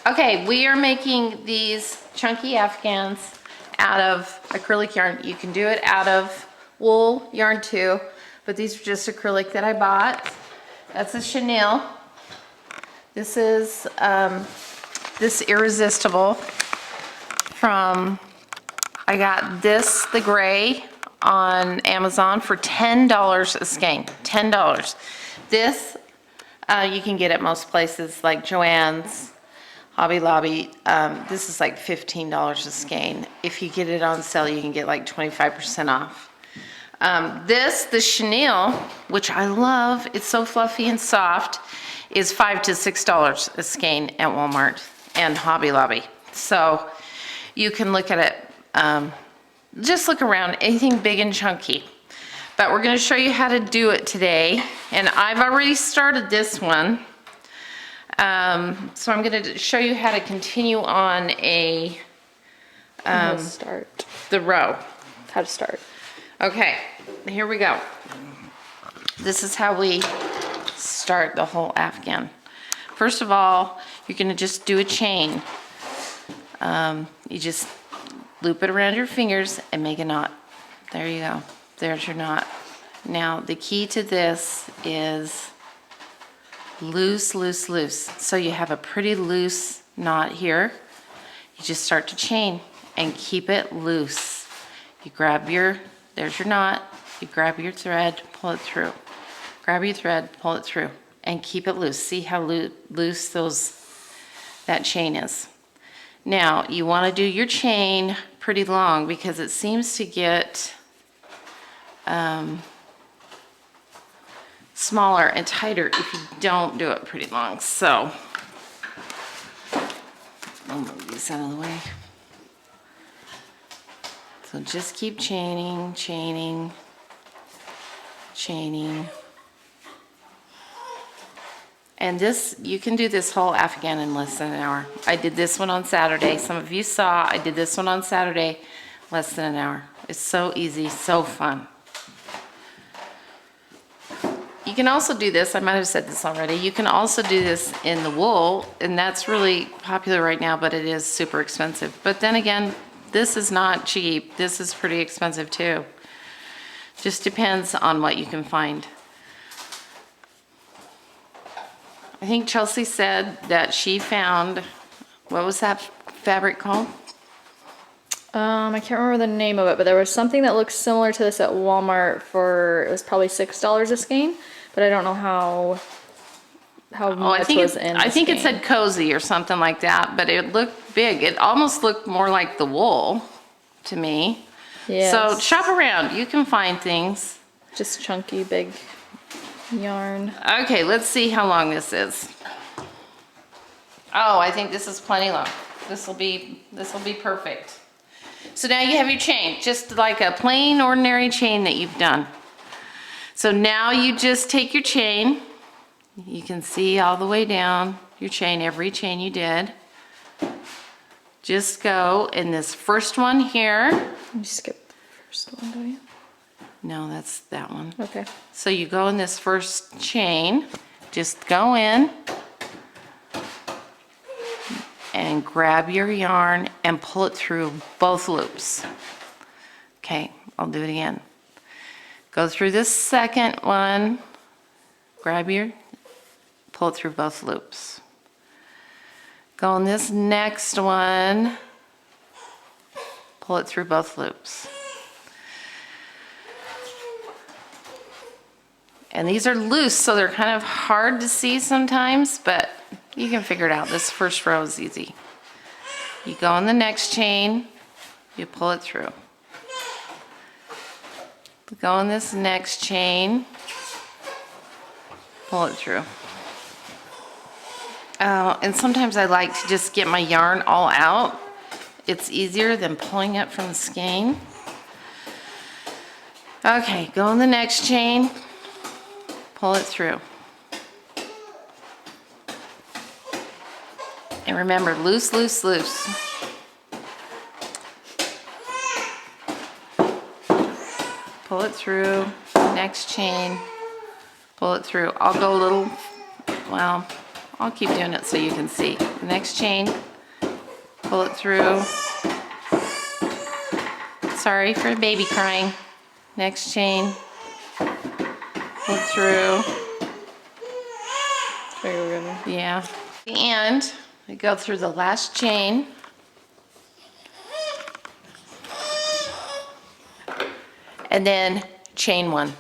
Okay, we are making these chunky Afghans out of acrylic yarn. You can do it out of wool yarn too, but these are just acrylic that I bought. That's a chenille. This is this Irresistible from, I got this, the gray, on Amazon for $10 a skein, $10. This you can get at most places like Joann's, Hobby Lobby. This is like $15 a skein. If you get it on sale, you can get like 25% off. The chenille, which I love, it's so fluffy and soft, is $5 to $6 a skein at Walmart and Hobby Lobby. So you can look at it, just look around, anything big and chunky. But we're gonna show you how to do it today. And I've already started this one. So I'm gonna show you how to continue on the row. How to start. Okay, here we go. This is how we start the whole Afghan. First of all, you're gonna just do a chain. You just loop it around your fingers and make a knot. There you go. There's your knot. Now, the key to this is loose, loose, loose. So you have a pretty loose knot here. You just start to chain and keep it loose. You grab your, there's your knot. You grab your thread, pull it through. Grab your thread, pull it through, and keep it loose. See how loose that chain is. Now, you want to do your chain pretty long because it seems to get smaller and tighter if you don't do it pretty long. So, I'll move these out of the way. So just keep chaining, chaining, chaining. And this, you can do this whole Afghan in less than an hour. I did this one on Saturday. Some of you saw, I did this one on Saturday, less than an hour. It's so easy, so fun. You can also do this, I might have said this already, you can also do this in the wool, and that's really popular right now, but it is super expensive. But then again, this is not cheap. This is pretty expensive too. Just depends on what you can find. I think Chelsea said that she found, what was that fabric called? I can't remember the name of it, but there was something that looks similar to this at Walmart for, it was probably $6 a skein, but I don't know how much was in the I think it skein. said cozy or something like that, but it looked big. It almost looked more like the wool to me. Yeah. So shop around, you can find things. Just chunky, big yarn. Okay, let's see how long this is. Oh, I think this is plenty long. This will be perfect. So now you have your chain, just like a plain ordinary chain that you've done. So now you just take your chain, you can see all the way down your chain, every chain you did. Just go in this first one here. You skip the first one, don't you? No, that's that one. Okay. So you go in this first chain, just go in and grab your yarn and pull it through both loops. Okay, I'll do it again. Go through this second one, grab your, pull it through both loops. Go in this next one, pull it through both loops. And these are loose, so they're kind of hard to see sometimes, but you can figure it out. This first row is easy. You go in the next chain, you pull it through. Go in this next chain, pull it through. And sometimes I like to just get my yarn all out. It's easier than pulling it from the skein. Okay, go in the next chain, pull it through. And remember, loose, loose, loose. Pull it through, next chain, pull it through. I'll go a little, well, I'll keep doing it so you can see. The next chain, pull it through. Sorry for the baby crying. Next chain, pull it through. Yeah. And we go through the last chain. And then chain one.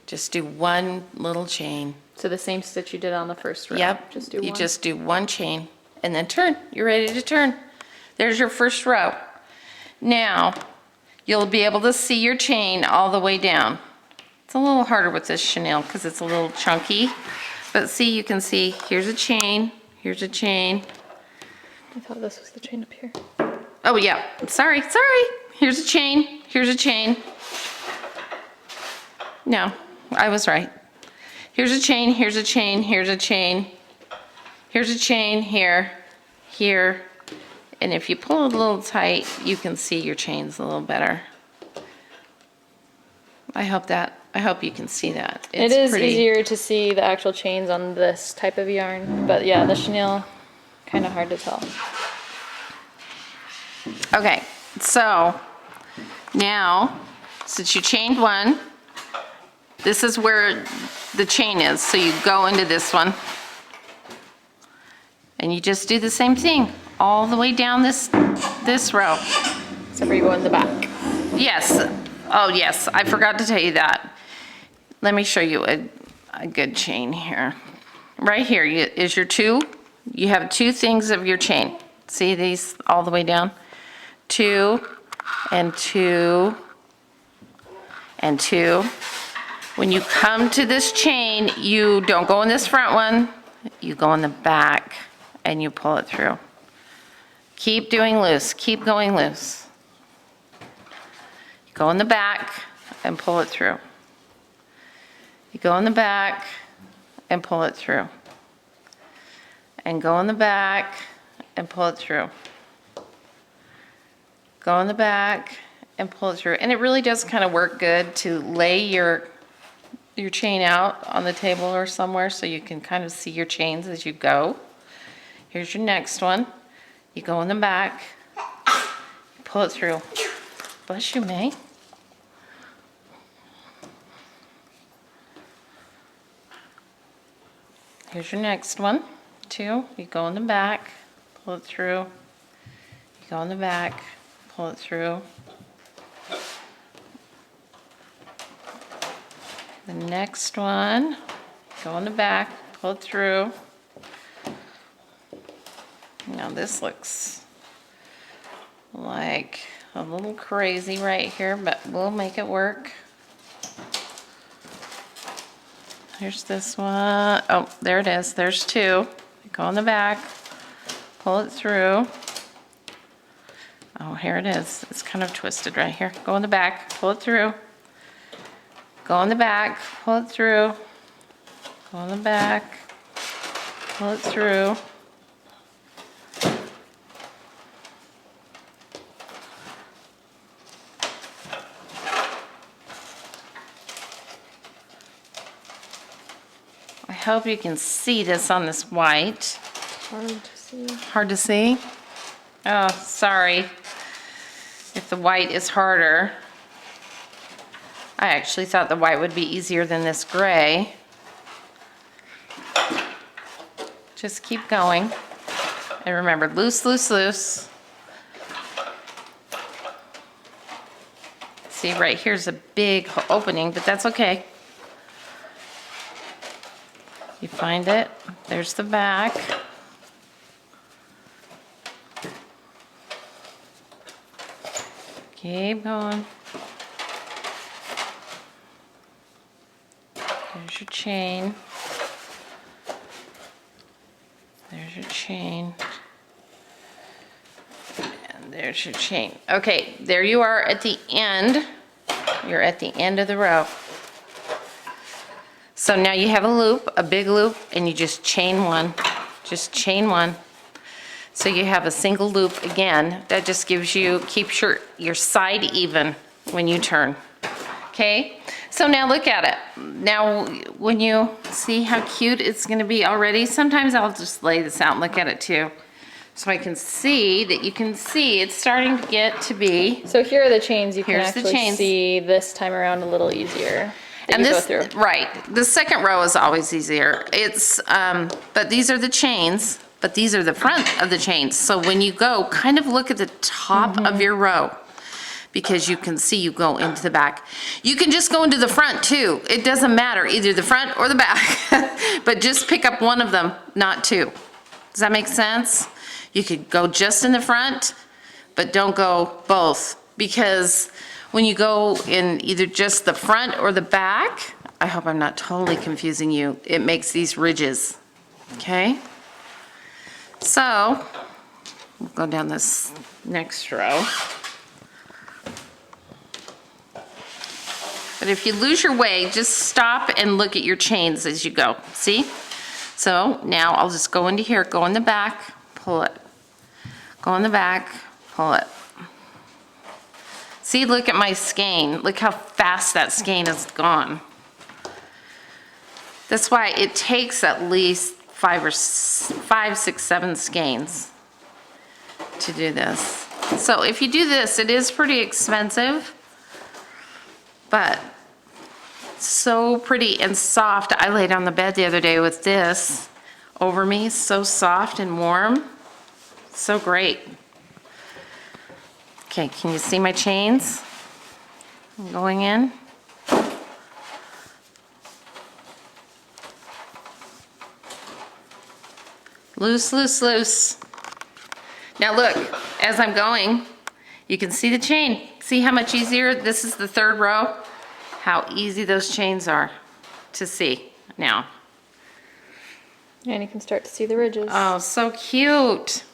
Just do one little chain. So the same stitch you did on the first row. Yep. Just do you one. just do one chain and then turn. You're ready to turn. There's your first row. Now, you'll be able to see your chain all the way down. It's a little harder with this chenille because it's a little chunky. But see, you can see, here's a chain, here's a chain. I thought this was the chain up here. Oh yeah, sorry. Here's a chain, here's a chain. No, I was right. Here's a chain, here's a chain, here's a chain. Here's a chain here, here. And if you pull it a little tight, you can see your chains a little better. I hope you can see that. It is easier to see the actual chains on this type of yarn, but yeah, the chenille, kind of hard to tell. Okay, so now, since you chained one, this is where the chain is. So you go into this one, and you just do the same thing all the way down this row. Except for you go in the back. Yes. Oh yes, I forgot to tell you that. Let me show you a good chain here. Right here is your two. You have two things of your chain. See these all the way down? 2 and 2 and 2. When you come to this chain, you don't go in this front one, you go in the back and you pull it through. Keep doing loose, keep going loose. You go in the back and pull it through. You go in the back and pull it through. And go in the back and pull it through. Go in the back and pull it through. And it really does kind of work good to lay your chain out on the table or somewhere so you can kind of see your chains as you go. Here's your next one. You go in the back, pull it through. Bless you, May. Here's your next one, 2. You go in the back, pull it through. You go in the back, pull it through. The next one, go in the back, pull it through. Now this looks like a little crazy right here, but we'll make it work. Here's this one. Oh, there it is. There's 2. Go in the back, pull it through. Oh, here it is. It's kind of twisted right here. Go in the back, pull it through. Go in the back, pull it through. Go in the back, pull it through. I hope you can see this on this white. Hard to see. Hard to see? Oh, sorry if the white is harder. I actually thought the white would be easier than this gray. Just keep going. And remember, loose, loose, loose. See, right here's a big opening, but that's okay. You find it, there's the back. Keep going. There's your chain. There's your chain. And there's your chain. Okay, there you are at the end. You're at the end of the row. So now you have a loop, a big loop, and you just chain one. Just chain one. So you have a single loop again. That just gives you, keeps your side even when you turn. Okay, so now look at it. Now, when you see how cute it's gonna be already, sometimes I'll just lay this out and look at it too. So I can see that you can see it's starting to get to be. So here are the chains. You can Here's the actually chains. see this time around a little easier. that And you go this, through. right, the second row is always easier. It's, but these are the chains, but these are the front of the chains. So when you go, kind of look at the top of your row, because you can see you go into the back. You can just go into the front too. It doesn't matter, either the front or the back, but just pick up one of them, not two. Does that make sense? You could go just in the front, but don't go both, because when you go in either just the front or the back, I hope I'm not totally confusing you, it makes these ridges, okay? So, we'll go down this next row. But if you lose your way, just stop and look at your chains as you go, see? So now I'll just go into here, go in the back, pull it. Go in the back, pull it. See, look at my skein. Look how fast that skein is gone. That's why it takes at least 5, 6, 7 skeins to do this. So if you do this, it is pretty expensive, but so pretty and soft. I laid on the bed the other day with this over me, so soft and warm. So great. Okay, can you see my chains? I'm going in. Loose, loose, loose. Now look, as I'm going, you can see the chain. See how much easier? This is the third row. How easy those chains are to see now. And you can start to see the ridges. Oh, so cute.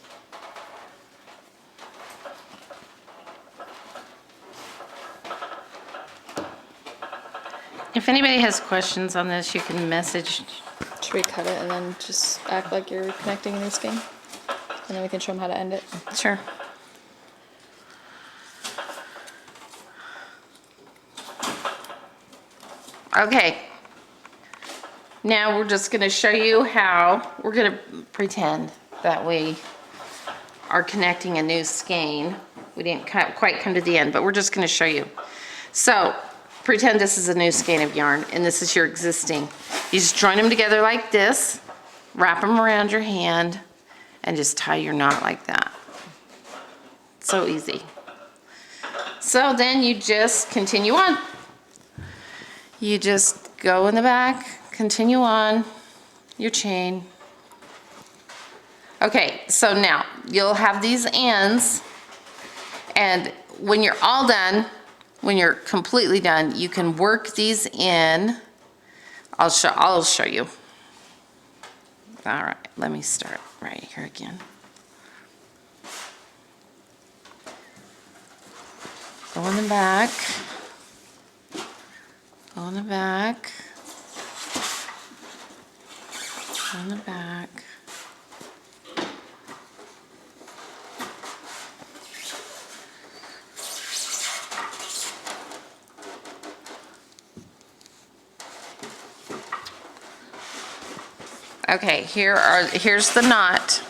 If anybody has questions on this, you can message. Should we cut it and then just act like you're connecting a new skein? And then we can show them how to end it. Sure. Okay. Now we're just going to show you how we're going to pretend that we are connecting a new skein. We didn't quite come to the end, but we're just going to show you. So pretend this is a new skein of yarn and this is your existing. You just join them together like this, wrap them around your hand, and just tie your knot like that. So easy. So then you just continue on. You just go in the back, continue on your chain. Okay, so now you'll have these ends, and when you're all done, when you're completely done, you can work these in. I'll show you. All right, let me start right here again. Go in the back. Go in the back. Go in the back. Okay, here's the knot,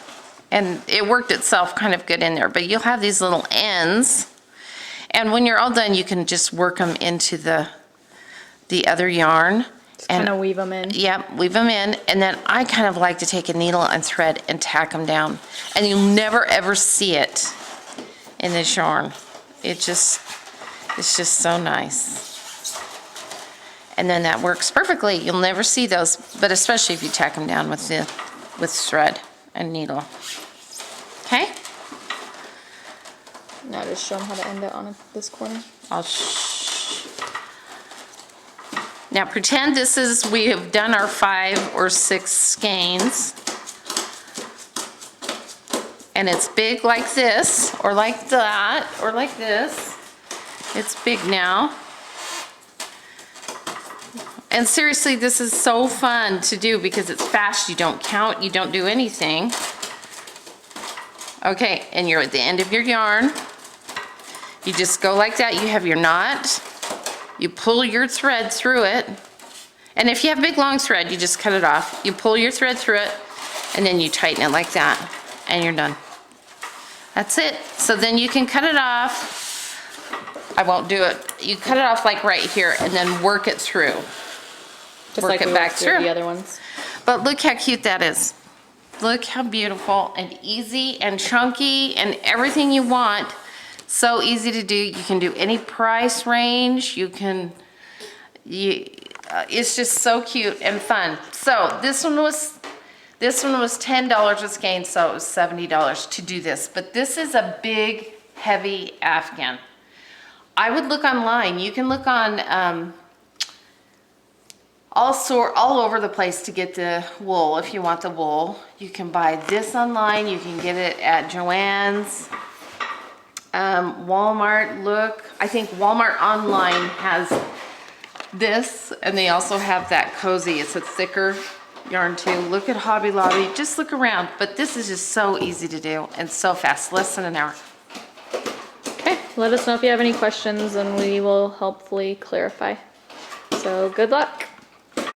and it worked itself kind of good in there, but you'll have these little ends, and when you're all done, you can just work them into the other yarn. Just kind of weave them in. Yep, weave them in, and then I kind of like to take a needle and thread and tack them down, and you'll never ever see it in this yarn. It's just so nice. And then that works perfectly. You'll never see those, but especially if you tack them down with thread and needle. Okay? Now just show them how to end it on this corner. Now pretend we have done our 5 or 6 skeins. And it's big like this, or like that, or like this. It's big now. And seriously, this is so fun to do because it's fast. You don't count, you don't do anything. Okay, and you're at the end of your yarn. You just go like that. You have your knot. You pull your thread through it. And if you have big long thread, you just cut it off. You pull your thread through it, and then you tighten it like that, and you're done. That's it. So then you can cut it off. I won't do it. You cut it off like right here, and then work it through. Just Work like it we back worked through through. the other ones. But look how cute that is. Look how beautiful and easy and chunky and everything you want. So easy to do. You can do any price range. It's just so cute and fun. So this one was $10 a skein, so it was $70 to do this. But this is a big, heavy Afghan. I would look online. You can look on all over the place to get the wool. If you want the wool, you can buy this online. You can get it at Joann's, Walmart. Look, I think Walmart online has this, and they also have that cozy. It's a thicker yarn too. Look at Hobby Lobby. Just look around. But this is just so easy to do and so fast. Less than an hour. Okay, let us know if you have any questions and we will hopefully clarify. So good luck.